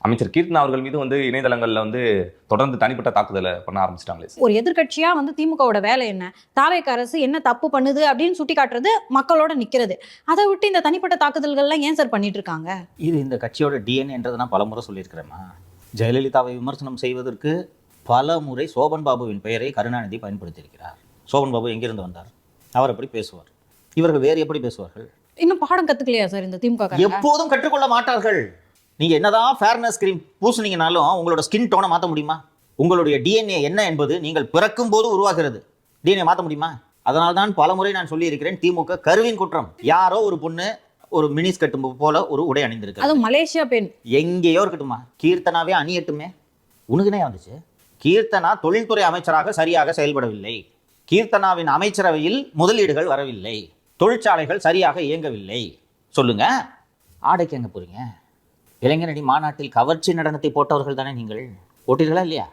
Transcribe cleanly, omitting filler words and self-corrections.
அமைச்சர் கீர்த்தனா அவர்கள் மீது வந்து இணையதளங்கள்ல வந்து தொடர்ந்து தனிப்பட்ட தாக்குதலை பண்ண ஆரம்பிச்சிட்டாங்களே. ஒரு எதிர்க்கட்சியா வந்து திமுகவோட வேலை என்ன, தாவேக அரசு என்ன தப்பு பண்ணுது அப்படின்னு சுட்டி காட்டுறது, மக்களோட நிக்கிறது. அதை விட்டு இந்த தனிப்பட்ட தாக்குதல்கள்லாம் ஏன் சார் பண்ணிட்டு இருக்காங்க? இது இந்த கட்சியோட டிஎன்ஏன்றதை நான் பலமுறை சொல்லியிருக்கிறேம்மா. ஜெயலலிதாவை விமர்சனம் செய்வதற்கு பல முறை சோபன் பாபுவின் பெயரை கருணாநிதி பயன்படுத்தியிருக்கிறார். சோபன் பாபு எங்கிருந்து வந்தார்? அவர் எப்படி பேசுவார்? இவர்கள் வேறு எப்படி பேசுவார்கள்? இன்னும் பாடம் கத்துக்கலையா சார் இந்த திமுக? எப்போதும் கற்றுக்கொள்ள மாட்டார்கள். நீங்க என்னதான் ஃபேர்னஸ் கிரீம் பூசுனீங்கனாலும் உங்களோட ஸ்கின் டோனை மாற்ற முடியுமா? உங்களுடைய டிஎன்ஏ என்ன என்பது நீங்கள் பிறக்கும் போது உருவாகிறது. டிஎன்ஏ மாற்ற முடியுமா? அதனால தான் பலமுறை நான் சொல்லி இருக்கிறேன், திமுக கருவின் குற்றம். யாரோ ஒரு பொண்ணு ஒரு மினிஸ் கட்டும் போல ஒரு உடை அணிந்திருக்கு, அது மலேசியா பெண், எங்கேயோ இருக்கட்டுமா. கீர்த்தனாவே அணியட்டுமே. உனக்குனே வந்துச்சு. கீர்த்தனா தொழில்துறை அமைச்சராக சரியாக செயல்படவில்லை. கீர்த்தனாவின் அமைச்சரவையில் முதலீடுகள் வரவில்லை. தொழிற்சாலைகள் சரியாக இயங்கவில்லை. சொல்லுங்க, ஆடைக்கு எங்க போறீங்க? இளைஞரணி மாநாட்டில் கவர்ச்சி நடனத்தை போட்டவர்கள் தானே நீங்கள். போட்டீர்களா இல்லையா?